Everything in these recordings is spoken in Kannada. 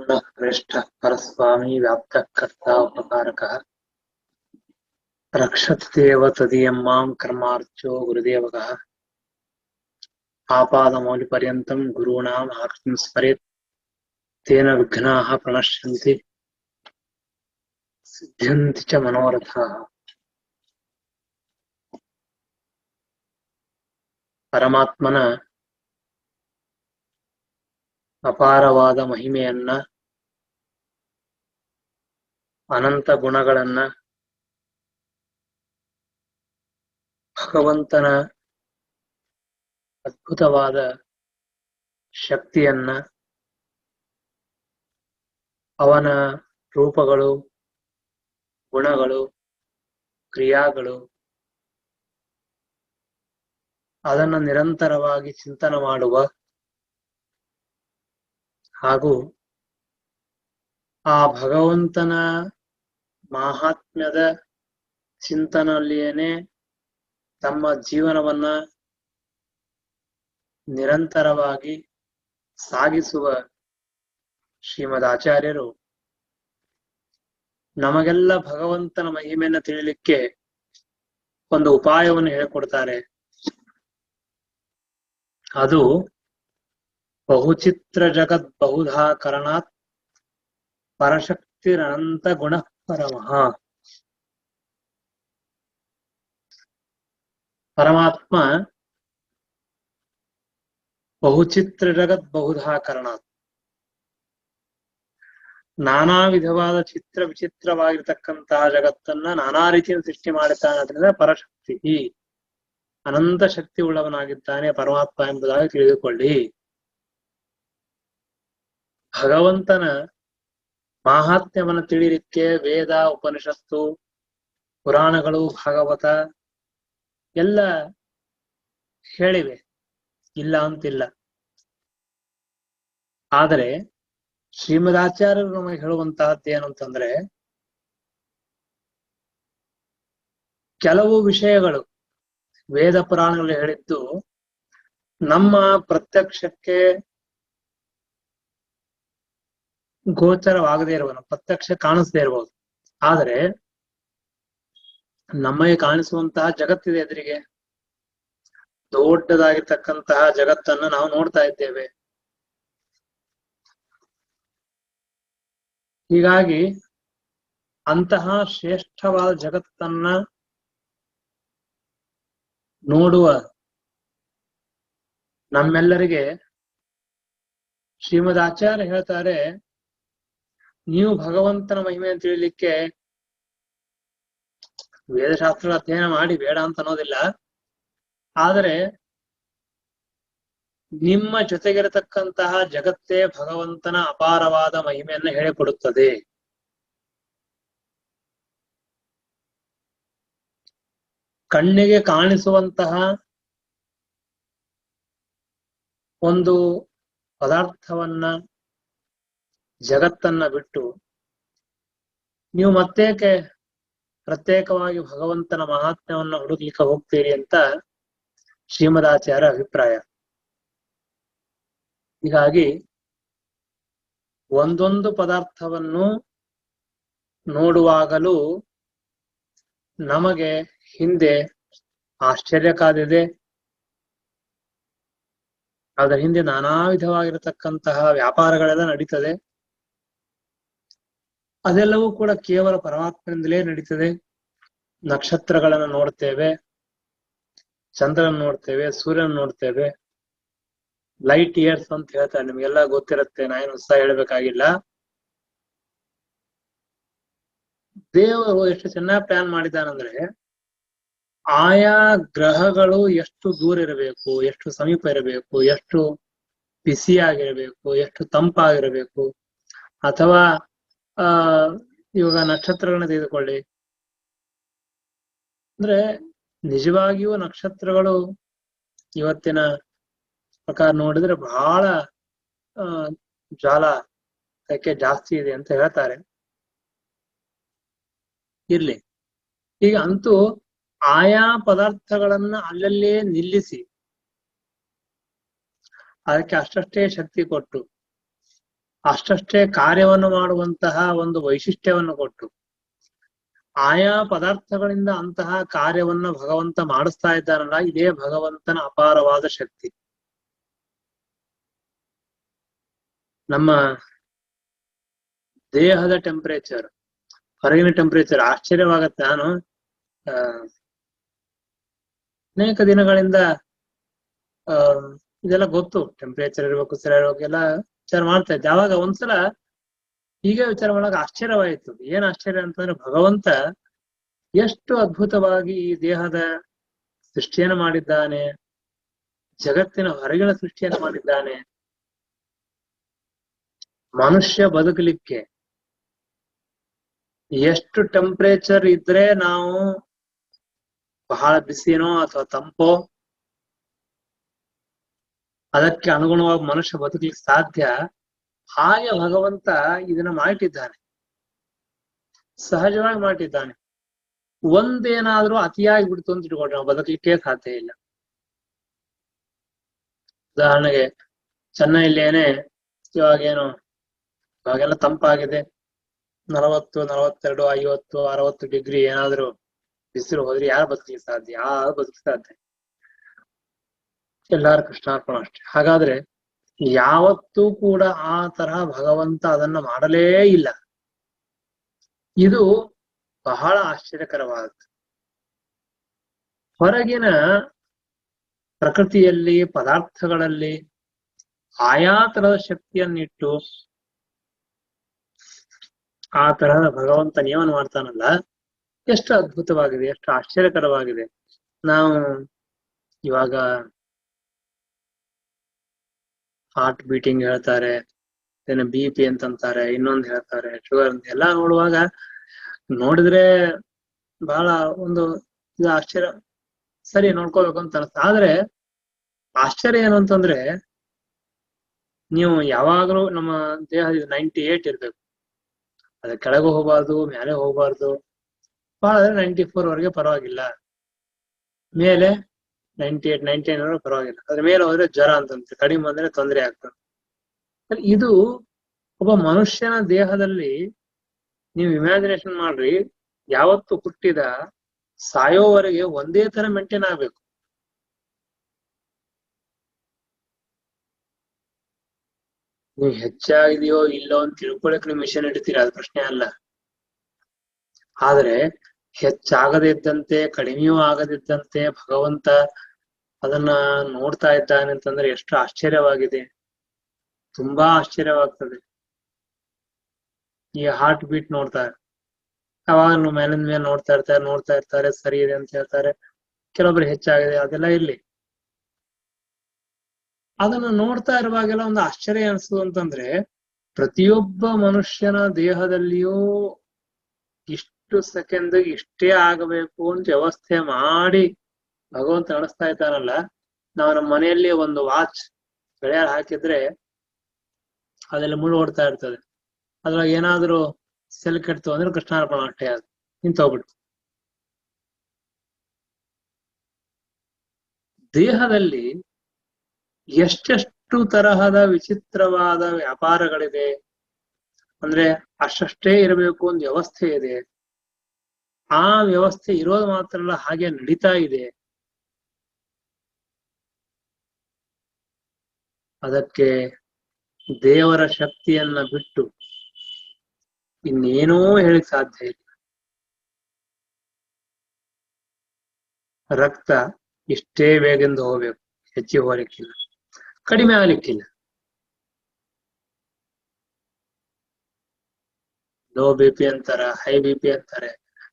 पूर्ण श्रेष्ठ परस्वामी व्याप्त कर्ता उपकारकः रक्षतेव तदीयं मां कर्मार्चो गुरुदेवकः आपादमौलिपर्यन्तं गुरूणाम् आकृतिं स्मरेत् तेन विघ्नाः प्रणश्यन्ति सिद्ध्यन्ति च मनोरथाः। ಪರಮಾತ್ಮನ ಅಪಾರವಾದ ಮಹಿಮೆಯನ್ನ, ಅನಂತ ಗುಣಗಳನ್ನ, ಭಗವಂತನ ಅದ್ಭುತವಾದ ಶಕ್ತಿಯನ್ನ, ಅವನ ರೂಪಗಳು, ಗುಣಗಳು, ಕ್ರಿಯಾಗಳು, ಅದನ್ನು ನಿರಂತರವಾಗಿ ಚಿಂತನೆ ಮಾಡುವ ಹಾಗೂ ಆ ಭಗವಂತನ ಮಾಹಾತ್ಮ್ಯದ ಚಿಂತನೆಯಲ್ಲಿಯೇನೆ ತಮ್ಮ ಜೀವನವನ್ನ ನಿರಂತರವಾಗಿ ಸಾಗಿಸುವ ಶ್ರೀಮದ್ ಆಚಾರ್ಯರು ನಮಗೆಲ್ಲ ಭಗವಂತನ ಮಹಿಮೆಯನ್ನು ತಿಳಿಲಿಕ್ಕೆ ಒಂದು ಉಪಾಯವನ್ನು ಹೇಳಿಕೊಡ್ತಾರೆ. ಅದು ಬಹುಚಿತ್ರ ಜಗತ್ ಬಹುಧಾ ಕರಣಾತ್ ಪರಶಕ್ತಿರನಂತ ಗುಣ ಪರಮಃ. ಪರಮಾತ್ಮ ಬಹುಚಿತ್ರ ಜಗತ್ ಬಹುಧಾ ಕರಣಾತ್, ನಾನಾ ವಿಧವಾದ ಚಿತ್ರ ವಿಚಿತ್ರವಾಗಿರ್ತಕ್ಕಂತಹ ಜಗತ್ತನ್ನ ನಾನಾ ರೀತಿಯಲ್ಲಿ ಸೃಷ್ಟಿ ಮಾಡುತ್ತಾನೆ. ಅದರಿಂದ ಪರಶಕ್ತಿ, ಅನಂತ ಶಕ್ತಿ ಉಳ್ಳವನಾಗಿದ್ದಾನೆ ಪರಮಾತ್ಮ ಎಂಬುದಾಗಿ ತಿಳಿದುಕೊಳ್ಳಿ. ಭಗವಂತನ ಮಾಹಾತ್ಮ್ಯವನ್ನು ತಿಳಿಲಿಕ್ಕೆ ವೇದ, ಉಪನಿಷತ್ತು, ಪುರಾಣಗಳು, ಭಾಗವತ ಎಲ್ಲ ಹೇಳಿವೆ, ಇಲ್ಲ ಅಂತಿಲ್ಲ. ಆದರೆ ಶ್ರೀಮದಾಚಾರ್ಯರು ನಮಗೆ ಹೇಳುವಂತಹದ್ದು ಏನು ಅಂತಂದ್ರೆ, ಕೆಲವು ವಿಷಯಗಳು ವೇದ ಪುರಾಣಗಳು ಹೇಳಿದ್ದು ನಮ್ಮ ಪ್ರತ್ಯಕ್ಷಕ್ಕೆ ಗೋಚರವಾಗದೇ ಇರುವುದು, ಪ್ರತ್ಯಕ್ಷ ಕಾಣಿಸದೇ ಇರಬಹುದು. ಆದರೆ ನಮಗೆ ಕಾಣಿಸುವಂತಹ ಜಗತ್ತಿದೆ ಎದುರಿಗೆ, ದೊಡ್ಡದಾಗಿರ್ತಕ್ಕಂತಹ ಜಗತ್ತನ್ನು ನಾವು ನೋಡ್ತಾ ಇದ್ದೇವೆ. ಹೀಗಾಗಿ ಅಂತಹ ಶ್ರೇಷ್ಠವಾದ ಜಗತ್ತನ್ನ ನೋಡುವ ನಮ್ಮೆಲ್ಲರಿಗೆ ಶ್ರೀಮದ್ ಆಚಾರ್ಯ ಹೇಳ್ತಾರೆ, ನೀವು ಭಗವಂತನ ಮಹಿಮೆಯನ್ನು ತಿಳಿಲಿಕ್ಕೆ ವೇದಶಾಸ್ತ್ರ ಅಧ್ಯಯನ ಮಾಡಿ, ಬೇಡ ಅಂತ ಅನ್ನೋದಿಲ್ಲ. ಆದರೆ ನಿಮ್ಮ ಜೊತೆಗಿರತಕ್ಕಂತಹ ಜಗತ್ತೇ ಭಗವಂತನ ಅಪಾರವಾದ ಮಹಿಮೆಯನ್ನ ಹೇಳಿಕೊಡುತ್ತದೆ. ಕಣ್ಣಿಗೆ ಕಾಣಿಸುವಂತಹ ಒಂದು ಪದಾರ್ಥವನ್ನ, ಜಗತ್ತನ್ನ ಬಿಟ್ಟು ನೀವು ಮತ್ತೇಕೆ ಪ್ರತ್ಯೇಕವಾಗಿ ಭಗವಂತನ ಮಹಾತ್ಮ್ಯವನ್ನು ಹುಡುಕ್ಲಿಕ್ಕೆ ಹೋಗ್ತೀರಿ ಅಂತ ಶ್ರೀಮದಾಚಾರ್ಯ ಅಭಿಪ್ರಾಯ. ಹೀಗಾಗಿ ಒಂದೊಂದು ಪದಾರ್ಥವನ್ನು ನೋಡುವಾಗಲೂ ನಮಗೆ ಹಿಂದೆ ಆಶ್ಚರ್ಯ ಕಾದಿದೆ. ಅದರ ಹಿಂದೆ ನಾನಾ ವಿಧವಾಗಿರತಕ್ಕಂತಹ ವ್ಯಾಪಾರಗಳೆಲ್ಲ ನಡೀತದೆ. ಅದೆಲ್ಲವೂ ಕೂಡ ಕೇವಲ ಪರಮಾತ್ಮನಿಂದಲೇ ನಡೀತದೆ. ನಕ್ಷತ್ರಗಳನ್ನು ನೋಡ್ತೇವೆ, ಚಂದ್ರನ ನೋಡ್ತೇವೆ, ಸೂರ್ಯನ ನೋಡ್ತೇವೆ. ಲೈಟ್ ಇಯರ್ಸ್ ಅಂತ ಹೇಳ್ತಾರೆ, ನಿಮ್ಗೆಲ್ಲ ಗೊತ್ತಿರುತ್ತೆ, ನಾನೇನು ಹೊಸ ಹೇಳ್ಬೇಕಾಗಿಲ್ಲ. ದೇವರು ಎಷ್ಟು ಚೆನ್ನಾಗಿ ಪ್ಲಾನ್ ಮಾಡಿದ್ದಾನಂದ್ರೆ, ಆಯಾ ಗ್ರಹಗಳು ಎಷ್ಟು ದೂರ ಇರಬೇಕು, ಎಷ್ಟು ಸಮೀಪ ಇರಬೇಕು, ಎಷ್ಟು ಬಿಸಿಯಾಗಿರಬೇಕು, ಎಷ್ಟು ತಂಪಾಗಿರಬೇಕು, ಅಥವಾ ಇವಾಗ ನಕ್ಷತ್ರಗಳನ್ನ ತೆಗೆದುಕೊಳ್ಳಿ. ಅಂದ್ರೆ ನಿಜವಾಗಿಯೂ ನಕ್ಷತ್ರಗಳು ಇವತ್ತಿನ ಪ್ರಕಾರ ನೋಡಿದ್ರೆ ಬಹಳ ಜಾಲಕ್ಕೆ ಜಾಸ್ತಿ ಇದೆ ಅಂತ ಹೇಳ್ತಾರೆ. ಇರ್ಲಿ, ಈಗ ಅಂತೂ ಆಯಾ ಪದಾರ್ಥಗಳನ್ನ ಅಲ್ಲಲ್ಲೇ ನಿಲ್ಲಿಸಿ ಅದಕ್ಕೆ ಅಷ್ಟಷ್ಟೇ ಶಕ್ತಿ ಕೊಟ್ಟು ಅಷ್ಟಷ್ಟೇ ಕಾರ್ಯವನ್ನು ಮಾಡುವಂತಹ ಒಂದು ವೈಶಿಷ್ಟ್ಯವನ್ನು ಕೊಟ್ಟು ಆಯಾ ಪದಾರ್ಥಗಳಿಂದ ಅಂತಹ ಕಾರ್ಯವನ್ನ ಭಗವಂತ ಮಾಡಿಸ್ತಾ ಇದ್ದಾನಲ್ಲ, ಇದೇ ಭಗವಂತನ ಅಪಾರವಾದ ಶಕ್ತಿ. ನಮ್ಮ ದೇಹದ ಟೆಂಪರೇಚರ್, ಹೊರಗಿನ ಟೆಂಪರೇಚರ್ ಆಶ್ಚರ್ಯವಾಗತ್ತೆ. ನಾನು ಅನೇಕ ದಿನಗಳಿಂದ ಇದೆಲ್ಲ ಗೊತ್ತು, ಟೆಂಪರೇಚರ್ ಇರ್ಬೇಕು, ಸರಿ ಇರ್ಬೇಕು, ಎಲ್ಲ ವಿಚಾರ ಮಾಡ್ತಾ ಇದ್ದೆ. ಅವಾಗ ಒಂದ್ಸಲ ಹೀಗೆ ವಿಚಾರ ಮಾಡಾಗ ಆಶ್ಚರ್ಯವಾಯಿತು. ಏನ್ ಆಶ್ಚರ್ಯ ಅಂತಂದ್ರೆ, ಭಗವಂತ ಎಷ್ಟು ಅದ್ಭುತವಾಗಿ ಈ ದೇಹದ ಸೃಷ್ಟಿಯನ್ನು ಮಾಡಿದ್ದಾನೆ, ಜಗತ್ತಿನ ಹೊರಗಿನ ಸೃಷ್ಟಿಯನ್ನು ಮಾಡಿದ್ದಾನೆ. ಮನುಷ್ಯ ಬದುಕಲಿಕ್ಕೆ ಎಷ್ಟು ಟೆಂಪರೇಚರ್ ಇದ್ರೆ ನಾವು ಬಹಳ ಬಿಸಿನೋ ಅಥವಾ ತಂಪೋ ಅದಕ್ಕೆ ಅನುಗುಣವಾಗಿ ಮನುಷ್ಯ ಬದುಕಲಿಕ್ಕೆ ಸಾಧ್ಯ, ಹಾಗೆ ಭಗವಂತ ಇದನ್ನ ಮಾಡಿಟ್ಟಿದ್ದಾನೆ, ಸಹಜವಾಗಿ ಮಾಡಿಟ್ಟಿದ್ದಾನೆ. ಒಂದೇನಾದ್ರೂ ಅತಿಯಾಗಿ ಬಿಡ್ತು ಅಂತ ಇಟ್ಕೊಂಡ್ರೆ ನಾವು ಬದುಕಲಿಕ್ಕೆ ಸಾಧ್ಯ ಇಲ್ಲ. ಉದಾಹರಣೆಗೆ ಚೆನ್ನೈಲೇನೆ ಇವಾಗೆಲ್ಲ ತಂಪಾಗಿದೆ, 40, 42, 50, 60 ಡಿಗ್ರಿ ಏನಾದ್ರು ಬಿಸಿಲು ಹೋದ್ರೆ ಯಾರು ಬದುಕಲಿಕ್ಕೆ ಸಾಧ್ಯ? ಯಾರು ಬದುಕಲಿಕ್ಕೆ ಸಾಧ್ಯ? ಎಲ್ಲಾರು ಕೃಷ್ಣಾರ್ಪಣ ಅಷ್ಟೇ. ಹಾಗಾದ್ರೆ ಯಾವತ್ತೂ ಕೂಡ ಆ ತರಹ ಭಗವಂತ ಅದನ್ನ ಮಾಡಲೇ ಇಲ್ಲ. ಇದು ಬಹಳ ಆಶ್ಚರ್ಯಕರವಾದದ್ದು. ಹೊರಗಿನ ಪ್ರಕೃತಿಯಲ್ಲಿ, ಪದಾರ್ಥಗಳಲ್ಲಿ ಆಯಾ ತರಹದ ಶಕ್ತಿಯನ್ನಿಟ್ಟು ಆ ತರಹದ ಭಗವಂತ ನಿಯಮನ ಮಾಡ್ತಾನಲ್ಲ, ಎಷ್ಟು ಅದ್ಭುತವಾಗಿದೆ, ಎಷ್ಟು ಆಶ್ಚರ್ಯಕರವಾಗಿದೆ. ನಾವು ಇವಾಗ ಹಾರ್ಟ್ ಬೀಟಿಂಗ್ ಹೇಳ್ತಾರೆ, BP ಅಂತಂತಾರೆ, ಇನ್ನೊಂದು ಹೇಳ್ತಾರೆ, ಶುಗರ್ ಅಂತ ಎಲ್ಲ ನೋಡುವಾಗ ನೋಡಿದ್ರೆ ಬಹಳ ಒಂದು ಇದು ಆಶ್ಚರ್ಯ. ಸರಿ, ನೋಡ್ಕೋಬೇಕು ಅಂತ ಅನ್ಸುತ್ತೆ. ಆದ್ರೆ ಆಶ್ಚರ್ಯ ಏನು ಅಂತಂದ್ರೆ, ನೀವು ಯಾವಾಗಲೂ ನಮ್ಮ ದೇಹ 98 ಇರ್ಬೇಕು, ಅದ ಕೆಳಗೆ ಹೋಗ್ಬಾರ್ದು, ಮೇಲೆ ಹೋಗ್ಬಾರ್ದು. ಬಹಳ 94 ವರೆಗೆ ಪರವಾಗಿಲ್ಲ, ಮೇಲೆ 98, 99 ಪರವಾಗಿಲ್ಲ. ಅದ್ರ ಮೇಲೆ ಹೋದ್ರೆ ಜ್ವರ ಅಂತಂತೆ, ಕಡಿಮೆ ಬಂದ್ರೆ ತೊಂದರೆ ಆಗ್ತದೆ. ಇದು ಒಬ್ಬ ಮನುಷ್ಯನ ದೇಹದಲ್ಲಿ ನೀವು ಇಮ್ಯಾಜಿನೇಷನ್ ಮಾಡ್ರಿ, ಯಾವತ್ತು ಹುಟ್ಟಿದ ಸಾಯೋವರೆಗೆ ಒಂದೇ ತರ ಮೇಂಟೈನ್ ಆಗ್ಬೇಕು. ನೀವು ಹೆಚ್ಚಾಗಿದೆಯೋ ಇಲ್ಲೋ ಅಂತ ತಿಳ್ಕೊಳಕ್ ನೀವು ಮಿಷನ್ ಇಡ್ತೀರ, ಅದು ಪ್ರಶ್ನೆ ಅಲ್ಲ. ಆದ್ರೆ ಹೆಚ್ಚಾಗದೇ ಇದ್ದಂತೆ, ಕಡಿಮೆಯೂ ಆಗದಿದ್ದಂತೆ ಭಗವಂತ ಅದನ್ನ ನೋಡ್ತಾ ಇದ್ದಾನೆ ಅಂತಂದ್ರೆ ಎಷ್ಟು ಆಶ್ಚರ್ಯವಾಗಿದೆ, ತುಂಬಾ ಆಶ್ಚರ್ಯವಾಗ್ತದೆ. ಈ ಹಾರ್ಟ್ ಬೀಟ್ ನೋಡ್ತಾರೆ, ಯಾವಾಗ ಮೇಲಿನ ಮೇಲೆ ನೋಡ್ತಾ ಇರ್ತಾರೆ, ಸರಿ ಇದೆ ಅಂತ ಹೇಳ್ತಾರೆ. ಕೆಲವೊಬ್ರು ಹೆಚ್ಚಾಗಿದೆ, ಅದೆಲ್ಲ ಇರ್ಲಿ. ಅದನ್ನ ನೋಡ್ತಾ ಇರುವಾಗೆಲ್ಲ ಒಂದು ಆಶ್ಚರ್ಯ ಅನ್ಸುದು ಅಂತಂದ್ರೆ, ಪ್ರತಿಯೊಬ್ಬ ಮನುಷ್ಯನ ದೇಹದಲ್ಲಿಯೂ ಇಷ್ಟು ಸೆಕೆಂಡ್ ಇಷ್ಟೇ ಆಗಬೇಕು ಅಂತ ವ್ಯವಸ್ಥೆ ಮಾಡಿ ಭಗವಂತ ನಡೆಸ್ತಾ ಇದ್ದಾನಲ್ಲ. ನಾವು ನಮ್ಮ ಮನೆಯಲ್ಲಿ ಒಂದು ವಾಚ್ ಗಡಿಯಾರ ಹಾಕಿದ್ರೆ ಅದೆಲ್ಲ ಮುಳ್ಳು ಓಡ್ತಾ ಇರ್ತದೆ, ಅದ್ರಾಗ ಏನಾದ್ರು ಸೆಲ್ ಕೆಡ್ತು ಅಂದ್ರೆ ಕೃಷ್ಣಾರ್ಪಣ ಅಷ್ಟೇ, ಅದು ನಿಂತೋಗ್ಬಿಡ್ತು. ದೇಹದಲ್ಲಿ ಎಷ್ಟೆಷ್ಟು ತರಹದ ವಿಚಿತ್ರವಾದ ವ್ಯಾಪಾರಗಳಿದೆ ಅಂದ್ರೆ, ಅಷ್ಟೇ ಇರಬೇಕು ಒಂದು ವ್ಯವಸ್ಥೆ ಇದೆ. ಆ ವ್ಯವಸ್ಥೆ ಇರೋದು ಮಾತ್ರ ಅಲ್ಲ, ಹಾಗೆ ನಡೀತಾ ಇದೆ. ಅದಕ್ಕೆ ದೇವರ ಶಕ್ತಿಯನ್ನ ಬಿಟ್ಟು ಇನ್ನೇನೂ ಹೇಳಿಕ್ ಸಾಧ್ಯ ಇಲ್ಲ. ರಕ್ತ ಇಷ್ಟೇ ವೇಗದಿಂದ ಹೋಗ್ಬೇಕು, ಹೆಚ್ಚಿಗೆ ಹೋಗ್ಲಿಕ್ಕಿಲ್ಲ, ಕಡಿಮೆ ಆಗ್ಲಿಕ್ಕಿಲ್ಲ. ಲೋ BP ಅಂತಾರ, ಹೈ BP ಅಂತಾರೆ.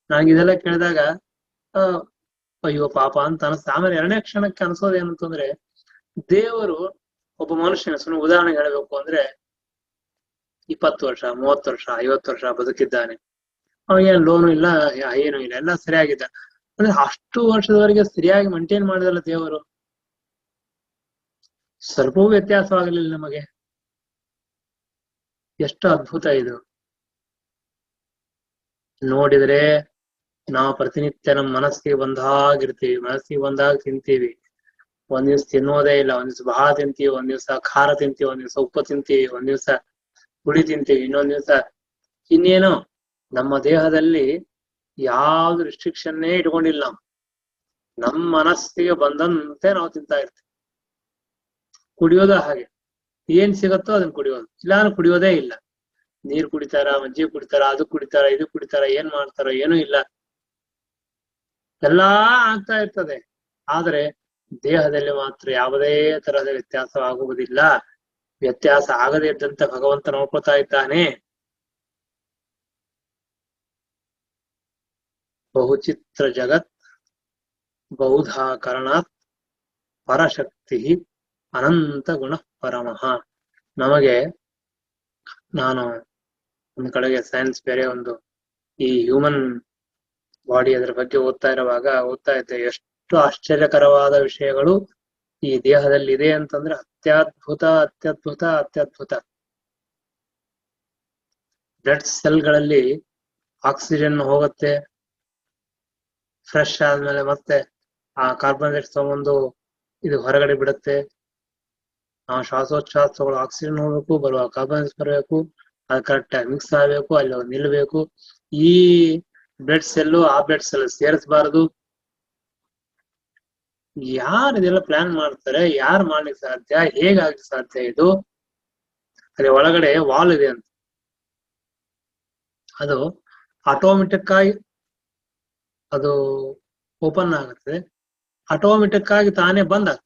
ನನಗೆ ಇದೆಲ್ಲ ಕೇಳಿದಾಗ ಅಯ್ಯೋ ಪಾಪ ಅಂತ ಅನಿಸ್ತಾ. ಆಮೇಲೆ 2ನೇ ಕ್ಷಣಕ್ಕೆ ಅನ್ಸೋದೇನಂತಂದ್ರೆ, ದೇವರು ಒಬ್ಬ ಮನುಷ್ಯನ, ಸುಮ್ಮನೆ ಉದಾಹರಣೆ ಹೇಳ್ಬೇಕು ಅಂದ್ರೆ, 20 ವರ್ಷ, 30 ವರ್ಷ, 50 ವರ್ಷ ಬದುಕಿದ್ದಾನೆ. ಅವನಿಗೇನು ಲೋನು ಇಲ್ಲ, ಏನು ಇಲ್ಲ, ಎಲ್ಲ ಸರಿಯಾಗಿದ್ದ. ಅಂದ್ರೆ ಅಷ್ಟು ವರ್ಷದವರೆಗೆ ಸರಿಯಾಗಿ ಮೇಂಟೈನ್ ಮಾಡಿದಲ್ಲ ದೇವರು, ಸ್ವಲ್ಪವೂ ವ್ಯತ್ಯಾಸವಾಗಲಿಲ್ಲ ನಮಗೆ. ಎಷ್ಟು ಅದ್ಭುತ ಇದು ನೋಡಿದ್ರೆ. ನಾವು ಪ್ರತಿನಿತ್ಯ ನಮ್ಮ ಮನಸ್ಸಿಗೆ ಬಂದಾಗಿರ್ತೀವಿ, ಮನಸ್ಸಿಗೆ ಬಂದಾಗ ತಿಂತೀವಿ. ಒಂದ್ ದಿವ್ಸ ತಿನ್ನೋದೇ ಇಲ್ಲ, ಒಂದ್ ದಿವ್ಸ ಬಹಳ ತಿಂತೀವಿ, ಒಂದ್ ದಿವ್ಸ ಖಾರ ತಿಂತೀವಿ, ಒಂದ್ ದಿವ್ಸ ಉಪ್ಪು ತಿಂತೀವಿ, ಒಂದ್ ದಿವ್ಸ ಪುಡಿ ತಿಂತೀವಿ, ಇನ್ನೊಂದ್ ದಿವಸ ಇನ್ನೇನೋ. ನಮ್ಮ ದೇಹದಲ್ಲಿ ಯಾವ್ದು ರಿಸ್ಟ್ರಿಕ್ಷನ್ನೇ ಇಟ್ಕೊಂಡಿಲ್ಲ ನಾವು. ನಮ್ಮ ಮನಸ್ಸಿಗೆ ಬಂದಂತೆ ನಾವು ತಿಂತಾ ಇರ್ತೀವಿ. ಕುಡಿಯೋದು ಹಾಗೆ, ಏನ್ ಸಿಗತ್ತೋ ಅದನ್ನ ಕುಡಿಯೋದು, ಇಲ್ಲ ಕುಡಿಯೋದೇ ಇಲ್ಲ. ನೀರ್ ಕುಡಿತಾರ, ಮಜ್ಜಿಗೆ ಕುಡಿತಾರ, ಅದು ಕುಡಿತಾರ, ಇದು ಕುಡಿತಾರ, ಏನ್ ಮಾಡ್ತಾರ ಏನೂ ಇಲ್ಲ. ಎಲ್ಲಾ ಆಗ್ತಾ ಇರ್ತದೆ, ಆದ್ರೆ ದೇಹದಲ್ಲಿ ಮಾತ್ರ ಯಾವುದೇ ತರಹದ ವ್ಯತ್ಯಾಸವಾಗುವುದಿಲ್ಲ. ವ್ಯತ್ಯಾಸ ಆಗದೇ ಇದ್ದಂತೆ ಭಗವಂತ ನೋಡ್ಕೊತಾ ಇದ್ದಾನೆ. ಬಹುಚಿತ್ರ ಜಗತ್ ಬಹುಧಾ ಕರಣಾತ್ ಪರಶಕ್ತಿ ಅನಂತ ಗುಣ ಪರಮಃ. ನಮಗೆ, ನಾನು ಒಂದು ಕಡೆಗೆ ಸೈನ್ಸ್ ಬೇರೆ ಒಂದು ಈ ಹ್ಯೂಮನ್ ಬಾಡಿ ಅದರ ಬಗ್ಗೆ ಓದ್ತಾ ಇದ್ದೆ. ಎಷ್ಟು ಆಶ್ಚರ್ಯಕರವಾದ ವಿಷಯಗಳು ಈ ದೇಹದಲ್ಲಿ ಇದೆ ಅಂತಂದ್ರೆ ಅತ್ಯದ್ಭುತ ಅತ್ಯದ್ಭುತ ಅತ್ಯದ್ಭುತ. ಬ್ಲಡ್ ಸೆಲ್ಗಳಲ್ಲಿ ಆಕ್ಸಿಜನ್ ಹೋಗುತ್ತೆ, ಫ್ರೆಶ್ ಆದ್ಮೇಲೆ ಮತ್ತೆ ಆ ಕಾರ್ಬನ್ ಡೈಆಕ್ಸೈಡ್ ತಗೊಂಡು ಇದು ಹೊರಗಡೆ ಬಿಡುತ್ತೆ. ಆ ಶ್ವಾಸೋಚ್ಛ್ವಾಸ ತಗೊಳ್ಳೋ ಆಕ್ಸಿಜನ್ ಹೋಗ್ಬೇಕು, ಬರುವ ಕಾರ್ಬನ್ ಡೈಆಕ್ಸೈಡ್ ಬರಬೇಕು, ಅದು ಕರೆಕ್ಟ್ ಆಗಿ ಮಿಕ್ಸ್ ಆಗ್ಬೇಕು, ಅಲ್ಲಿ ನಿಲ್ಬೇಕು. ಈ ಬ್ಲಡ್ ಸೆಲ್ಲು ಆ ಬ್ಲಡ್ ಸೆಲ್ ಸೇರಿಸಬಾರದು. ಯಾರು ಇದೆಲ್ಲ ಪ್ಲಾನ್ ಮಾಡ್ತಾರೆ? ಯಾರು ಮಾಡ್ಲಿಕ್ಕೆ ಸಾಧ್ಯ? ಹೇಗಾಗ್ಲಿಕ್ಕೆ ಸಾಧ್ಯ ಇದು? ಅದೇ ಒಳಗಡೆ ವಾಲ್ ಇದೆ ಅಂತ, ಅದು ಆಟೋಮೆಟಿಕ್ ಆಗಿ ಅದು ಓಪನ್ ಆಗುತ್ತೆ, ಆಟೋಮೆಟಿಕ್ ಆಗಿ ತಾನೇ ಬಂದ್ ಆಗ್ತದೆ.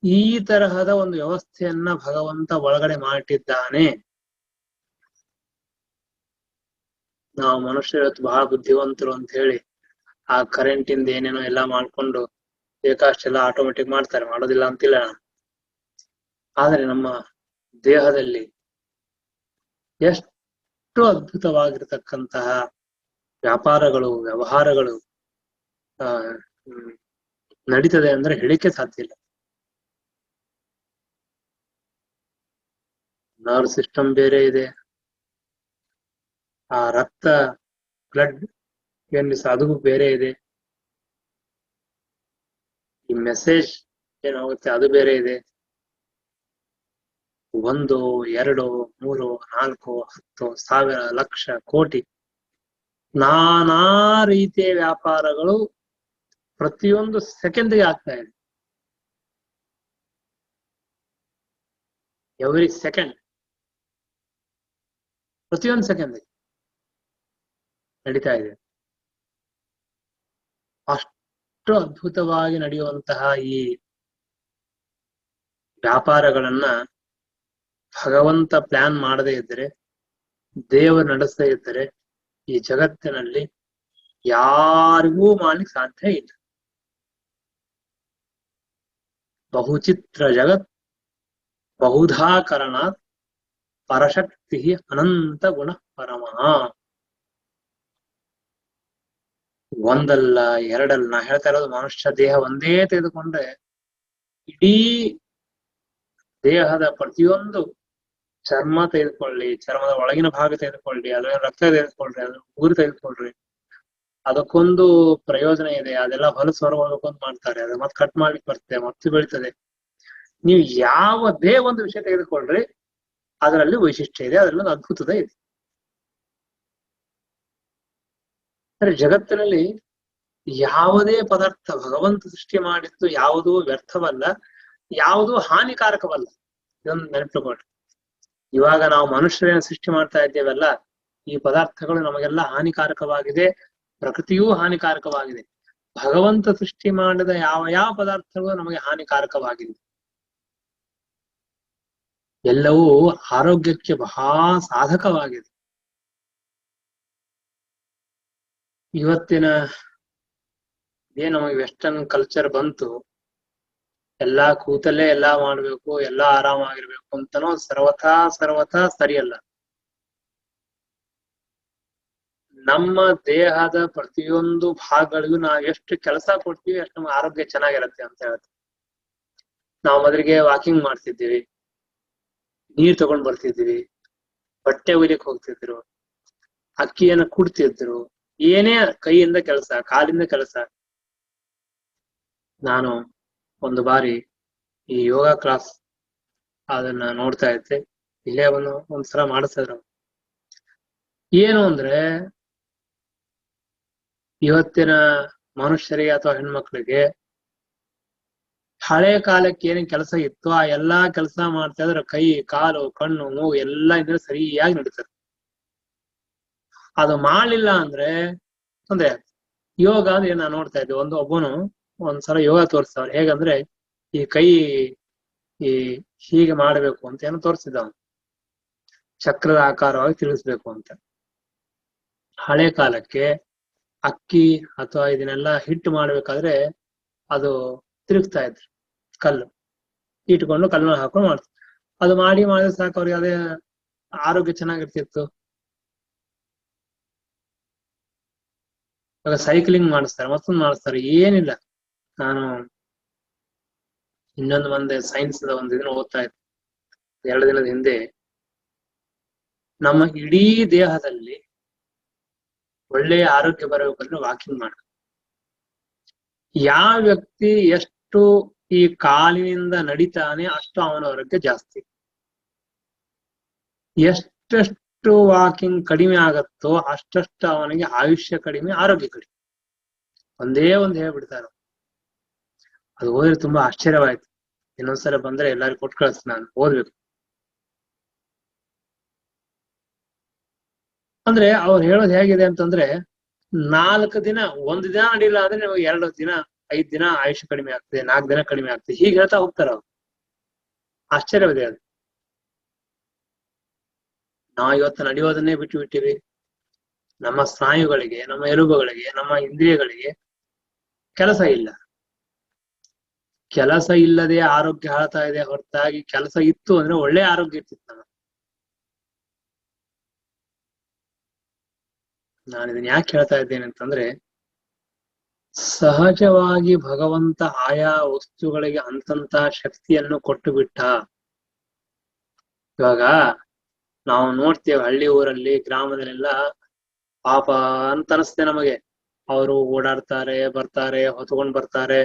ಈ ತರಹದ ಒಂದು ವ್ಯವಸ್ಥೆಯನ್ನ ಭಗವಂತ ಒಳಗಡೆ ಮಾಡಿಟ್ಟಿದ್ದಾನೆ. ನಾವು ಮನುಷ್ಯರು ಇವತ್ತು ಬಹಳ ಬುದ್ಧಿವಂತರು ಅಂತ ಹೇಳಿ ಆ ಕರೆಂಟ್ ಇಂದ ಏನೇನೋ ಎಲ್ಲ ಮಾಡ್ಕೊಂಡು ಬೇಕಷ್ಟೆಲ್ಲ ಆಟೋಮೆಟಿಕ್ ಮಾಡ್ತಾರೆ, ಮಾಡೋದಿಲ್ಲ ಅಂತಿಲ್ಲ ನಾನು. ಆದ್ರೆ ನಮ್ಮ ದೇಹದಲ್ಲಿ ಎಷ್ಟು ಅದ್ಭುತವಾಗಿರ್ತಕ್ಕಂತಹ ವ್ಯಾಪಾರಗಳು ವ್ಯವಹಾರಗಳು ನಡೀತದೆ ಅಂದ್ರೆ ಹೇಳಿಕೆ ಸಾಧ್ಯ ಇಲ್ಲ. ನರ್ವ್ ಸಿಸ್ಟಮ್ ಬೇರೆ ಇದೆ, ಆ ರಕ್ತ ಬ್ಲಡ್ ಏನ್ ಅದು ಬೇರೆ ಇದೆ, ಈ ಮೆಸೇಜ್ ಏನಾಗುತ್ತೆ ಅದು ಬೇರೆ ಇದೆ. 1, 2, 3, 4, 10, 1000, ಲಕ್ಷ, ಕೋಟಿ ನಾನಾ ರೀತಿಯ ವ್ಯಾಪಾರಗಳು ಪ್ರತಿಯೊಂದು ಸೆಕೆಂಡ್ಗೆ ಆಗ್ತಾ ಇದೆ. ಎವ್ರಿ ಸೆಕೆಂಡ್, ಪ್ರತಿಯೊಂದು ಸೆಕೆಂಡ್ ನಡೀತಾ ಇದೆ. ಅಷ್ಟು ಅದ್ಭುತವಾಗಿ ನಡೆಯುವಂತಹ ಈ ವ್ಯಾಪಾರಗಳನ್ನ ಭಗವಂತ ಪ್ಲಾನ್ ಮಾಡದೇ ಇದ್ದರೆ, ದೇವರು ನಡೆಸದೇ ಇದ್ದರೆ ಈ ಜಗತ್ತಿನಲ್ಲಿ ಯಾರಿಗೂ ಮಾಡ್ಲಿಕ್ಕೆ ಸಾಧ್ಯ ಇಲ್ಲ. ಬಹುಚಿತ್ರ ಜಗತ್ ಬಹುಧಾ ಕರಣಾತ್ ಪರಶಕ್ತಿ ಅನಂತ ಗುಣ ಪರಮಃ. ಒಂದಲ್ಲ ಎರಡಲ್ಲ, ನಾ ಹೇಳ್ತಾ ಇರೋದು ಮನುಷ್ಯ ದೇಹ ಒಂದೇ ತೆಗೆದುಕೊಂಡ್ರೆ ಇಡೀ ದೇಹದ ಪ್ರತಿಯೊಂದು ಚರ್ಮ ತೆಗೆದುಕೊಳ್ಳಿ, ಚರ್ಮದ ಒಳಗಿನ ಭಾಗ ತೆಗೆದುಕೊಳ್ಳಿ, ಅದರ ರಕ್ತ ತೆಗೆದುಕೊಳ್ಳ್ರಿ, ಅದ್ರ ಉಗುರು ತೆಗೆದುಕೊಳ್ಳ್ರಿ, ಅದಕ್ಕೊಂದು ಪ್ರಯೋಜನ ಇದೆ. ಅದೆಲ್ಲ ಹೊಲಸು ಹೊರಗೆ ಮಾಡ್ತಾರೆ, ಅದು ಮತ್ತೆ ಕಟ್ ಮಾಡ್ಲಿಕ್ಕೆ ಬರ್ತದೆ, ಮತ್ತೆ ಬೆಳಿತದೆ. ನೀವು ಯಾವುದೇ ಒಂದು ವಿಷಯ ತೆಗೆದುಕೊಳ್ಳ್ರಿ, ಅದರಲ್ಲಿ ವೈಶಿಷ್ಟ್ಯ ಇದೆ, ಅದರಲ್ಲಿ ಒಂದು ಅದ್ಭುತತೆ ಇದೆ. ಜಗತ್ತಿನಲ್ಲಿ ಯಾವುದೇ ಪದಾರ್ಥ ಭಗವಂತ ಸೃಷ್ಟಿ ಮಾಡಿದ್ದು ಯಾವುದೂ ವ್ಯರ್ಥವಲ್ಲ, ಯಾವುದೂ ಹಾನಿಕಾರಕವಲ್ಲ. ಇದೊಂದು ನೆನಪಿಟ್ಕೊಳ್ರಿ. ಇವಾಗ ನಾವು ಮನುಷ್ಯರೇನ ಸೃಷ್ಟಿ ಮಾಡ್ತಾ ಇದ್ದೇವಲ್ಲ, ಈ ಪದಾರ್ಥಗಳು ನಮಗೆಲ್ಲ ಹಾನಿಕಾರಕವಾಗಿದೆ, ಪ್ರಕೃತಿಯೂ ಹಾನಿಕಾರಕವಾಗಿದೆ. ಭಗವಂತ ಸೃಷ್ಟಿ ಮಾಡಿದ ಯಾವ ಪದಾರ್ಥಗಳು ನಮಗೆ ಹಾನಿಕಾರಕವಾಗಿದೆ. ಎಲ್ಲವೂ ಆರೋಗ್ಯಕ್ಕೆ ಬಹಳ ಸಾಧಕವಾಗಿದೆ. ಇವತ್ತಿನ ನಮಗೆ ವೆಸ್ಟರ್ನ್ ಕಲ್ಚರ್ ಬಂತು, ಎಲ್ಲಾ ಕೂತಲ್ಲೇ ಎಲ್ಲಾ ಮಾಡ್ಬೇಕು, ಎಲ್ಲಾ ಆರಾಮಾಗಿರ್ಬೇಕು ಅಂತನೋ ಸರ್ವಥಾ ಸರಿಯಲ್ಲ. ನಮ್ಮ ದೇಹದ ಪ್ರತಿಯೊಂದು ಭಾಗಗಳಿಗೂ ನಾವು ಎಷ್ಟು ಕೆಲಸ ಕೊಡ್ತೀವಿ ಅಷ್ಟು ನಮ್ಮ ಆರೋಗ್ಯ ಚೆನ್ನಾಗಿರುತ್ತೆ ಅಂತ ಹೇಳ್ತೀವಿ. ನಾವು ಮೊದಲಿಗೆ ವಾಕಿಂಗ್ ಮಾಡ್ತಿದ್ದೀವಿ, ನೀರ್ ತಗೊಂಡ್ ಬರ್ತಿದ್ವಿ, ಬಟ್ಟೆ ಒಯ್ಲಿಕ್ಕೆ ಹೋಗ್ತಿದ್ರು, ಅಕ್ಕಿಯನ್ನ ಕುಡ್ತಿದ್ರು, ಏನೇ ಕೈಯಿಂದ ಕೆಲಸ, ಕಾಲಿಂದ ಕೆಲಸ. ನಾನು ಒಂದು ಬಾರಿ ಈ ಯೋಗ ಕ್ಲಾಸ್ ಅದನ್ನ ನೋಡ್ತಾ ಇದ್ದೆ. ಇಲ್ಲೇ ಒಂದ್ಸಲ ಮಾಡಿಸಿದ್ರು. ಏನು ಅಂದ್ರೆ ಇವತ್ತಿನ ಮನುಷ್ಯರಿಗೆ ಅಥವಾ ಹೆಣ್ಮಕ್ಳಿಗೆ ಹಳೆ ಕಾಲಕ್ಕೆ ಏನೇನ್ ಕೆಲಸ ಇತ್ತು ಆ ಎಲ್ಲಾ ಕೆಲಸ ಮಾಡ್ತಾ ಇದ್ರೆ ಕೈ, ಕಾಲು, ಕಣ್ಣು, ಮೂಗು ಎಲ್ಲ ಇದ್ರೆ ಸರಿಯಾಗಿ ನಡೀತದೆ. ಅದು ಮಾಡ್ಲಿಲ್ಲ ಅಂದ್ರೆ ತೊಂದ್ರೆ ಆಗ್ತದೆ. ಯೋಗ ಅಂದ್ರೆ ನಾನು ನೋಡ್ತಾ ಇದ್ದೆ, ಒಬ್ಬನು ಒಂದ್ಸಲ ಯೋಗ ತೋರಿಸ್ತಾವ. ಹೇಗಂದ್ರೆ ಈ ಕೈ ಈ ಹೀಗೆ ಮಾಡ್ಬೇಕು ಅಂತ ಏನೋ ತೋರಿಸಿದ, ಚಕ್ರದ ಆಕಾರವಾಗಿ ತಿಳಿಸ್ಬೇಕು ಅಂತ. ಹಳೆ ಕಾಲಕ್ಕೆ ಅಕ್ಕಿ ಅಥವಾ ಇದನ್ನೆಲ್ಲ ಹಿಟ್ಟು ಮಾಡ್ಬೇಕಾದ್ರೆ ಅದು ತಿರುಗ್ತಾ ಇದ್ರು, ಕಲ್ಲು ಇಟ್ಕೊಂಡು ಕಲ್ಲನ್ನು ಹಾಕೊಂಡು ಮಾಡ್ತಾರೆ. ಅದು ಮಾಡಿದ್ರೆ ಸಾಕು, ಅವ್ರಿಗೆ ಅದೇ ಆರೋಗ್ಯ ಚೆನ್ನಾಗಿರ್ತಿತ್ತು. ಇವಾಗ ಸೈಕ್ಲಿಂಗ್ ಮಾಡಿಸ್ತಾರೆ, ಮತ್ತೊಂದು ಮಾಡಿಸ್ತಾರೆ, ಏನಿಲ್ಲ. ನಾನು ಒಂದೇ ಸೈನ್ಸ್ ಒಂದು ಇದನ್ನ ಓದ್ತಾ ಇದ್ದೆ 2 ದಿನದ ಹಿಂದೆ. ನಮ್ಮ ಇಡೀ ದೇಹದಲ್ಲಿ ಒಳ್ಳೆಯ ಆರೋಗ್ಯ ಬರಬೇಕಂದ್ರೆ ವಾಕಿಂಗ್ ಮಾಡ. ಯಾವ ವ್ಯಕ್ತಿ ಎಷ್ಟು ಈ ಕಾಲಿನಿಂದ ನಡಿತಾನೆ ಅಷ್ಟು ಅವನ ಆರೋಗ್ಯ ಜಾಸ್ತಿ. ಎಷ್ಟೆಷ್ಟು ವಾಕಿಂಗ್ ಕಡಿಮೆ ಆಗತ್ತೋ ಅಷ್ಟಷ್ಟು ಅವನಿಗೆ ಆಯುಷ್ಯ ಕಡಿಮೆ, ಆರೋಗ್ಯ ಕಡಿಮೆ. ಒಂದೇ ಒಂದು ಹೇಳ್ಬಿಡ್ತಾರೆ. ಅದು ಓದಿದ್ರೆ ತುಂಬಾ ಆಶ್ಚರ್ಯವಾಯ್ತು. ಇನ್ನೊಂದ್ಸಲ ಬಂದ್ರೆ ಎಲ್ಲರಿಗೂ ಕೊಟ್ಟು ಕಳಿಸ್ತೀನಿ, ನಾನು ಓದ್ಬೇಕು. ಅಂದ್ರೆ ಅವ್ರು ಹೇಳೋದು ಹೇಗಿದೆ ಅಂತಂದ್ರೆ 4 ದಿನ, 1 ದಿನ ನಡಿಲ್ಲ ಅಂದ್ರೆ ನಿಮಗೆ 2 ದಿನ 5 ದಿನ ಆಯುಷ್ಯ ಕಡಿಮೆ ಆಗ್ತದೆ, 4 ದಿನ ಕಡಿಮೆ ಆಗ್ತದೆ, ಹೀಗೆ ಹೇಳ್ತಾ ಹೋಗ್ತಾರ ಅವ್ರು. ಆಶ್ಚರ್ಯವಿದೆ ಅದು. ನಾವು ಇವತ್ತು ನಡೆಯೋದನ್ನೇ ಬಿಟ್ಟು ಬಿಟ್ಟಿವಿ. ನಮ್ಮ ಸ್ನಾಯುಗಳಿಗೆ, ನಮ್ಮ ಎಲುಬುಗಳಿಗೆ, ನಮ್ಮ ಇಂದ್ರಿಯಗಳಿಗೆ ಕೆಲಸ ಇಲ್ಲ. ಕೆಲಸ ಇಲ್ಲದೆ ಆರೋಗ್ಯ ಹಾಳ್ತಾ ಇದೆ ಹೊರತಾಗಿ ಕೆಲಸ ಇತ್ತು ಅಂದ್ರೆ ಒಳ್ಳೆ ಆರೋಗ್ಯ ಇರ್ತಿತ್ತು ನಮಗೆ. ನಾನು ಇದನ್ನ ಯಾಕೆ ಹೇಳ್ತಾ ಇದ್ದೇನೆ ಅಂತಂದ್ರೆ, ಸಹಜವಾಗಿ ಭಗವಂತ ಆಯಾ ವಸ್ತುಗಳಿಗೆ ಅಂತಂತ ಶಕ್ತಿಯನ್ನು ಕೊಟ್ಟು ಬಿಟ್ಟ. ಇವಾಗ ನಾವು ನೋಡ್ತೇವೆ ಹಳ್ಳಿ ಊರಲ್ಲಿ, ಗ್ರಾಮದಲ್ಲೆಲ್ಲ ಪಾಪ ಅಂತ ಅನಿಸ್ತದೆ ನಮಗೆ. ಅವರು ಓಡಾಡ್ತಾರೆ, ಬರ್ತಾರೆ, ಹೊತ್ಕೊಂಡ್ ಬರ್ತಾರೆ,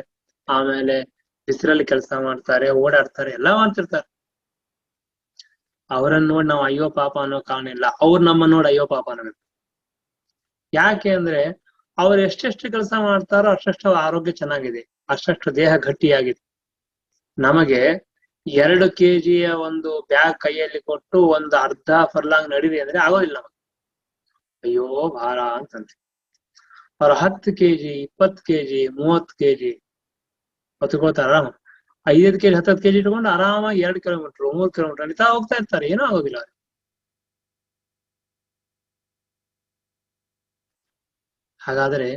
ಆಮೇಲೆ ಬಿಸಿಲಲ್ಲಿ ಕೆಲಸ ಮಾಡ್ತಾರೆ, ಓಡಾಡ್ತಾರೆ, ಎಲ್ಲ ಮಾಡ್ತಿರ್ತಾರೆ. ಅವರನ್ನ ನೋಡಿ ನಾವು ಅಯ್ಯೋ ಪಾಪ ಅನ್ನೋ ಕಾರಣ ಇಲ್ಲ, ಅವ್ರು ನಮ್ಮ ನೋಡಿ ಅಯ್ಯೋ ಪಾಪ ಅನ್ನಬೇಕು. ಯಾಕೆ ಅಂದ್ರೆ ಅವ್ರು ಎಷ್ಟೆಷ್ಟು ಕೆಲಸ ಮಾಡ್ತಾರೋ ಅಷ್ಟಷ್ಟು ಆರೋಗ್ಯ ಚೆನ್ನಾಗಿದೆ, ಅಷ್ಟಷ್ಟು ದೇಹ ಗಟ್ಟಿಯಾಗಿದೆ. ನಮಗೆ 2 kg ಒಂದು ಬ್ಯಾಗ್ ಕೈಯಲ್ಲಿ ಕೊಟ್ಟು ಒಂದು ಅರ್ಧ ಫರ್ಲಾಂಗ್ ನಡೀರಿ ಅಂದ್ರೆ ಆಗೋದಿಲ್ಲ ನಮಗೆ. ಅಯ್ಯೋ ಭಾರ ಅಂತಂತೆ. ಅವ್ರು 10 kg 20 kg 30 kg ಹೊತ್ಕೊಳ್ತಾರೆ ಆರಾಮ. 5 kg 10 kg ಇಟ್ಕೊಂಡು ಆರಾಮಾಗಿ 2 ಕಿಲೋಮೀಟರ್ 3 ಕಿಲೋಮೀಟರ್ ನಡೀತಾ ಹೋಗ್ತಾ ಇರ್ತಾರೆ, ಏನೂ ಆಗೋದಿಲ್ಲ. ಹಾಗಾದ್ರೆ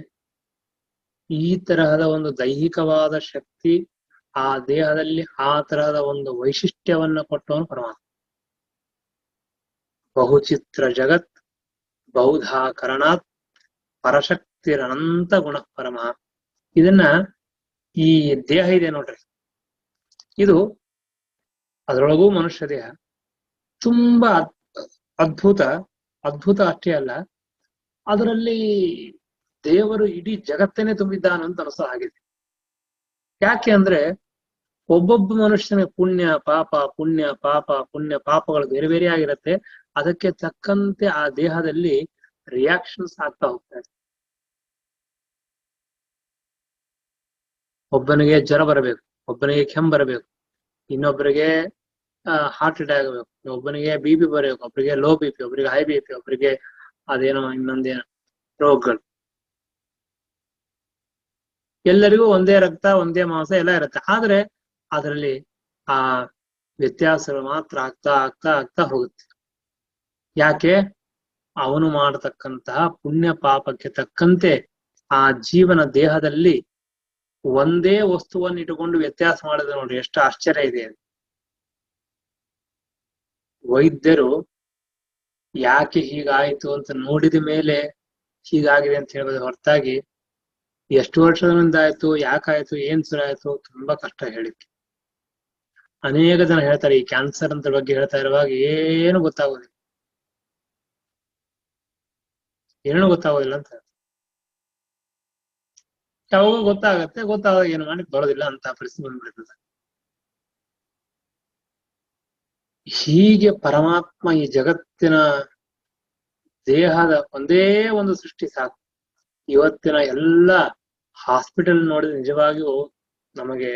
ಈ ತರಹದ ಒಂದು ದೈಹಿಕವಾದ ಶಕ್ತಿ ಆ ದೇಹದಲ್ಲಿ ಆ ತರಹದ ಒಂದು ವೈಶಿಷ್ಟ್ಯವನ್ನ ಕೊಟ್ಟವನು ಪರಮಾತ್ಮ. ಬಹುಚಿತ್ರ ಜಗತ್ ಬಹುಧಾ ಕರಣಾತ್ ಪರಶಕ್ತಿರನಂತ ಗುಣ ಪರಮ. ಇದನ್ನ ಈ ದೇಹ ಇದೆ ನೋಡ್ರಿ, ಇದು ಅದರೊಳಗೂ ಮನುಷ್ಯ ದೇಹ ತುಂಬಾ ಅದ್ಭುತ. ಅದ್ಭುತ ಅಷ್ಟೇ ಅಲ್ಲ, ಅದರಲ್ಲಿ ದೇವರು ಇಡೀ ಜಗತ್ತನ್ನೇ ತುಂಬಿದ್ದಾನಂತ ಅನಿಸೋ ಆಗಿದೆ. ಯಾಕೆ ಅಂದ್ರೆ ಒಬ್ಬೊಬ್ಬ ಮನುಷ್ಯನ ಪುಣ್ಯ ಪಾಪ ಪುಣ್ಯ ಪಾಪ ಪುಣ್ಯ ಪಾಪಗಳು ಬೇರೆ ಬೇರೆ ಆಗಿರುತ್ತೆ. ಅದಕ್ಕೆ ತಕ್ಕಂತೆ ಆ ದೇಹದಲ್ಲಿ ರಿಯಾಕ್ಷನ್ಸ್ ಆಗ್ತಾ ಹೋಗ್ತಾರೆ. ಒಬ್ಬನಿಗೆ ಜ್ವರ ಬರಬೇಕು, ಒಬ್ಬನಿಗೆ ಕೆಮ್ಮು ಬರಬೇಕು, ಇನ್ನೊಬ್ಬರಿಗೆ ಹಾರ್ಟ್ ಅಟ್ಯಾಕ್ ಆಗಬೇಕು, ಒಬ್ಬನಿಗೆ BP ಬರಬೇಕು, ಒಬ್ಬರಿಗೆ ಲೋ BP, ಒಬ್ಬರಿಗೆ ಹೈ BP, ಒಬ್ಬರಿಗೆ ಅದೇನೋ ಇನ್ನೊಂದೇನೋ ರೋಗಗಳು. ಎಲ್ಲರಿಗೂ ಒಂದೇ ರಕ್ತ ಒಂದೇ ಮಾಂಸ ಎಲ್ಲ ಇರುತ್ತೆ, ಆದ್ರೆ ಅದರಲ್ಲಿ ಆ ವ್ಯತ್ಯಾಸಗಳು ಮಾತ್ರ ಆಗ್ತಾ ಆಗ್ತಾ ಆಗ್ತಾ ಹೋಗುತ್ತೆ. ಯಾಕೆ? ಅವನು ಮಾಡತಕ್ಕಂತಹ ಪುಣ್ಯ ಪಾಪಕ್ಕೆ ತಕ್ಕಂತೆ ಆ ಜೀವನ ದೇಹದಲ್ಲಿ ಒಂದೇ ವಸ್ತುವನ್ನು ಇಟ್ಟುಕೊಂಡು ವ್ಯತ್ಯಾಸ ಮಾಡಿದ್ರೆ ನೋಡ್ರಿ ಎಷ್ಟು ಆಶ್ಚರ್ಯ ಇದೆ. ವೈದ್ಯರು ಯಾಕೆ ಹೀಗಾಯ್ತು ಅಂತ ನೋಡಿದ ಮೇಲೆ ಹೀಗಾಗಿದೆ ಅಂತ ಹೇಳ್ಬೋದು ಹೊರತಾಗಿ ಎಷ್ಟು ವರ್ಷದಿಂದ ಆಯ್ತು, ಯಾಕಾಯ್ತು, ಏನ್ ಸುರ ಆಯ್ತು ತುಂಬಾ ಕಷ್ಟ ಹೇಳಿಕ್ಕೆ. ಅನೇಕ ಜನ ಹೇಳ್ತಾರೆ ಈ ಕ್ಯಾನ್ಸರ್ ಅಂತ ಬಗ್ಗೆ ಹೇಳ್ತಾ ಇರುವಾಗ ಏನು ಗೊತ್ತಾಗೋದಿಲ್ಲ, ಏನು ಗೊತ್ತಾಗೋದಿಲ್ಲ ಅಂತ. ಯಾವಾಗ ಗೊತ್ತಾಗತ್ತೆ, ಗೊತ್ತಾಗ ಏನು ಮಾಡಿ ಬರೋದಿಲ್ಲ ಅಂತ ಪರಿಸ್ಥಿತಿ ಬಂದ್ಬಿಡ್ತದೆ. ಹೀಗೆ ಪರಮಾತ್ಮ ಈ ಜಗತ್ತಿನ ದೇಹದ ಒಂದೇ ಒಂದು ಸೃಷ್ಟಿ ಸಾಕು. ಇವತ್ತಿನ ಎಲ್ಲ ಹಾಸ್ಪಿಟಲ್ ನೋಡಿದ್ರೆ ನಿಜವಾಗಿಯೂ ನಮಗೆ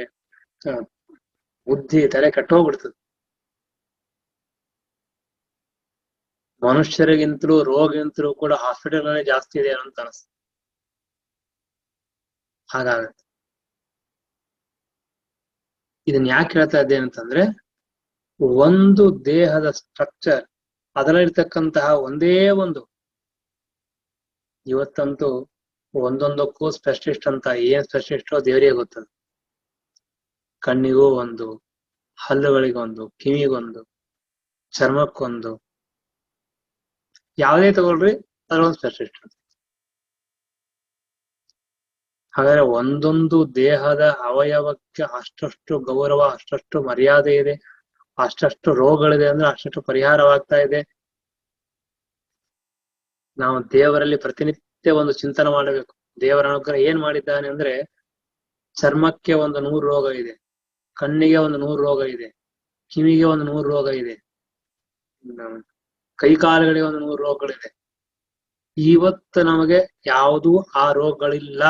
ಬುದ್ಧಿ ತಲೆ ಕೆಟ್ಟೋಗ್ಬಿಡ್ತದೆ. ಮನುಷ್ಯರಿಗಿಂತಲೂ ರೋಗಿಗಿಂತಲೂ ಕೂಡ ಹಾಸ್ಪಿಟಲ್ ಅಲ್ಲೇ ಜಾಸ್ತಿ ಇದೆ ಅಂತ ಅನಿಸ್ತದೆ. ಹಾಗಾಗತ್ತೆ. ಇದನ್ನ ಯಾಕೆ ಹೇಳ್ತಾ ಇದ್ದೇನೆ ಅಂತಂದ್ರೆ, ಒಂದು ದೇಹದ ಸ್ಟ್ರಕ್ಚರ್, ಅದರಲ್ಲಿರ್ತಕ್ಕಂತಹ ಒಂದೇ ಒಂದು, ಇವತ್ತಂತೂ ಒಂದೊಂದಕ್ಕೂ ಸ್ಪೆಷಲಿಸ್ಟ್ ಅಂತ, ಏನ್ ಸ್ಪೆಷಲಿಸ್ಟೋ ದೇವರಿಗೆ ಗೊತ್ತದ. ಕಣ್ಣಿಗೂ ಒಂದು, ಹಲ್ಲುಗಳಿಗೊಂದು, ಕಿವಿಗೊಂದು, ಚರ್ಮಕ್ಕೊಂದು, ಯಾವುದೇ ತಗೊಳ್ರಿ ಅದರೊಂದು ಸ್ಪೆಷಲಿಸ್ಟ್ ಅಂತ. ಹಾಗಾದ್ರೆ ಒಂದೊಂದು ದೇಹದ ಅವಯವಕ್ಕೆ ಅಷ್ಟಷ್ಟು ಗೌರವ, ಅಷ್ಟಷ್ಟು ಮರ್ಯಾದೆ ಇದೆ, ಅಷ್ಟಷ್ಟು ರೋಗಗಳಿದೆ ಅಂದ್ರೆ ಅಷ್ಟಷ್ಟು ಪರಿಹಾರವಾಗ್ತಾ ಇದೆ. ನಾವು ದೇವರಲ್ಲಿ ಪ್ರತಿನಿತ್ಯ ಒಂದು ಚಿಂತನೆ ಮಾಡಬೇಕು. ದೇವರ ಅನುಗ್ರಹ ಏನ್ ಮಾಡಿದ್ದಾನೆ ಅಂದ್ರೆ, ಚರ್ಮಕ್ಕೆ ಒಂದು 100 ರೋಗ ಇದೆ, ಕಣ್ಣಿಗೆ ಒಂದು 100 ರೋಗ ಇದೆ, ಕಿವಿಗೆ ಒಂದು 100 ರೋಗ ಇದೆ, ಕೈಕಾಲುಗಳಿಗೆ ಒಂದು 100 ರೋಗಗಳಿದೆ. ಇವತ್ತು ನಮಗೆ ಯಾವುದೂ ಆ ರೋಗಗಳಿಲ್ಲ,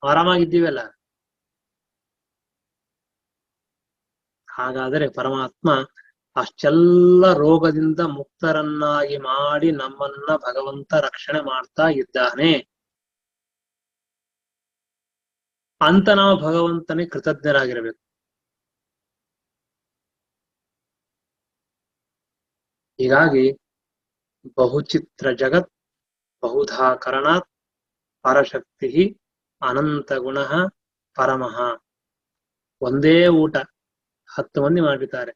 ಆರಾಮಾಗಿದ್ದೀವಲ್ಲ. ಹಾಗಾದರೆ ಪರಮಾತ್ಮ ಅಷ್ಟೆಲ್ಲ ರೋಗದಿಂದ ಮುಕ್ತರನ್ನಾಗಿ ಮಾಡಿ ನಮ್ಮನ್ನ ಭಗವಂತ ರಕ್ಷಣೆ ಮಾಡ್ತಾ ಇದ್ದಾನೆ ಅಂತ ನಾವು ಭಗವಂತನೇ ಕೃತಜ್ಞರಾಗಿರಬೇಕು. ಹೀಗಾಗಿ ಬಹುಚಿತ್ರ ಜಗತ್ ಬಹುಧಾ ಕರಣಾತ್ ಪರಶಕ್ತಿ ಅನಂತ ಗುಣ ಪರಮಃ. ಒಂದೇ ಊಟ 10 ಮಂದಿ ಮಾಡಿರ್ತಾರೆ,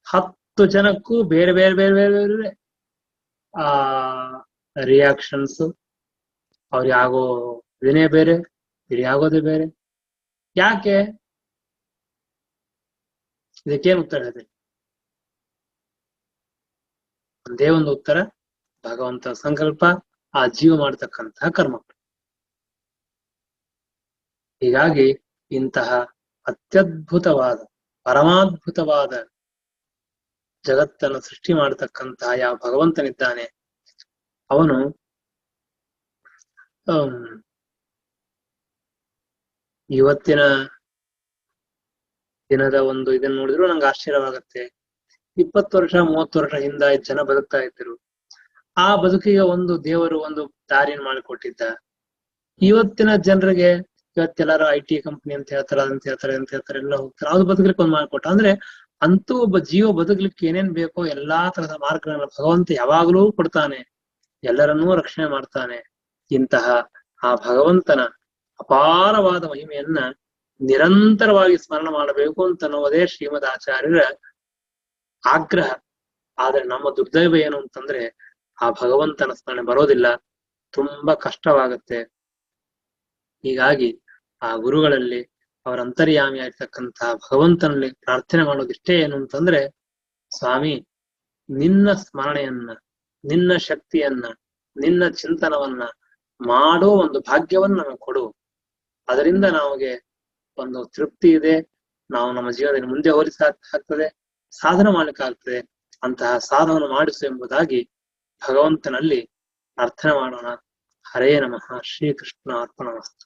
10 ಜನಕ್ಕೂ ಬೇರೆ ಬೇರೆ ಬೇರೆ ಬೇರೆ ಬೇರೆ ಆ ರಿಯಾಕ್ಷನ್ಸ್, ಅವ್ರಿಗೆ ಆಗೋ ಇದನ್ನೇ ಬೇರೆ, ಇವ್ರಿಗೆ ಆಗೋದೇ ಬೇರೆ. ಯಾಕೆ? ಇದಕ್ಕೇನು ಉತ್ತರ ಇದೆ? ಒಂದೇ ಒಂದು ಉತ್ತರ, ಭಗವಂತ ಸಂಕಲ್ಪ, ಆ ಜೀವ ಮಾಡತಕ್ಕಂತಹ ಕರ್ಮ. ಹೀಗಾಗಿ ಇಂತಹ ಅತ್ಯದ್ಭುತವಾದ ಪರಮಾದ್ಭುತವಾದ ಜಗತ್ತನ್ನು ಸೃಷ್ಟಿ ಮಾಡತಕ್ಕಂತಹ ಯಾವ ಭಗವಂತನಿದ್ದಾನೆ ಅವನು ಇವತ್ತಿನ ದಿನದ ಒಂದು ಇದನ್ನ ನೋಡಿದ್ರು ನಂಗೆ ಆಶ್ಚರ್ಯವಾಗತ್ತೆ. 20 ವರ್ಷ 30 ವರ್ಷ ಹಿಂದ ಜನ ಬದುಕ್ತಾ ಇದ್ರು. ಆ ಬದುಕಿಗೆ ಒಂದು ದೇವರು ಒಂದು ದಾರಿಯನ್ನು ಮಾಡಿಕೊಟ್ಟಿದ್ದ. ಇವತ್ತಿನ ಜನರಿಗೆ ಇವತ್ತೆಲ್ಲರೂ IT ಕಂಪನಿ ಅಂತ ಹೇಳ್ತಾರೆ, ಅಂತ ಹೇಳ್ತಾರೆ ಎಲ್ಲ ಹೋಗ್ತಾರೆ. ಅದು ಬದುಕಲಿಕ್ಕೆ ಒಂದು ಮಾಡಿಕೊಟ್ಟ. ಅಂದ್ರೆ ಅಂತೂ ಒಬ್ಬ ಜೀವ ಬದುಕಲಿಕ್ಕೆ ಏನೇನ್ ಬೇಕೋ ಎಲ್ಲಾ ತರಹದ ಮಾರ್ಗಗಳನ್ನ ಭಗವಂತ ಯಾವಾಗಲೂ ಕೊಡ್ತಾನೆ, ಎಲ್ಲರನ್ನೂ ರಕ್ಷಣೆ ಮಾಡ್ತಾನೆ. ಇಂತಹ ಆ ಭಗವಂತನ ಅಪಾರವಾದ ಮಹಿಮೆಯನ್ನ ನಿರಂತರವಾಗಿ ಸ್ಮರಣ ಮಾಡಬೇಕು ಅಂತ ಅನ್ನೋದೇ ಶ್ರೀಮದ್ ಆಚಾರ್ಯರ ಆಗ್ರಹ. ಆದ್ರೆ ನಮ್ಮ ದುರ್ದೈವ ಏನು ಅಂತಂದ್ರೆ, ಆ ಭಗವಂತನ ಸ್ಮರಣೆ ಬರೋದಿಲ್ಲ, ತುಂಬಾ ಕಷ್ಟವಾಗತ್ತೆ. ಹೀಗಾಗಿ ಆ ಗುರುಗಳಲ್ಲಿ ಅವರ ಅಂತರ್ಯಾಮಿ ಆಗಿರ್ತಕ್ಕಂತಹ ಭಗವಂತನಲ್ಲಿ ಪ್ರಾರ್ಥನೆ ಮಾಡೋದಿಷ್ಟೇ ಏನು ಅಂತಂದ್ರೆ, ಸ್ವಾಮಿ ನಿನ್ನ ಸ್ಮರಣೆಯನ್ನ, ನಿನ್ನ ಶಕ್ತಿಯನ್ನ, ನಿನ್ನ ಚಿಂತನವನ್ನ ಮಾಡೋ ಒಂದು ಭಾಗ್ಯವನ್ನ ನಮಗೆ ಕೊಡು. ಅದರಿಂದ ನಮಗೆ ಒಂದು ತೃಪ್ತಿ ಇದೆ, ನಾವು ನಮ್ಮ ಜೀವನದಲ್ಲಿ ಮುಂದೆ ಹೋಲಿಸಾಗ್ತದೆ, ಸಾಧನ ಮಾಡ್ಲಿಕ್ಕಾಗ್ತದೆ. ಅಂತಹ ಸಾಧನವನ್ನು ಮಾಡಿಸು ಎಂಬುದಾಗಿ ಭಗವಂತನಲ್ಲಿ ಪ್ರಾರ್ಥನೆ ಮಾಡೋಣ. ಹರೇ ನಮಃ. ಶ್ರೀಕೃಷ್ಣ ಅರ್ಪಣಮಸ್ತು.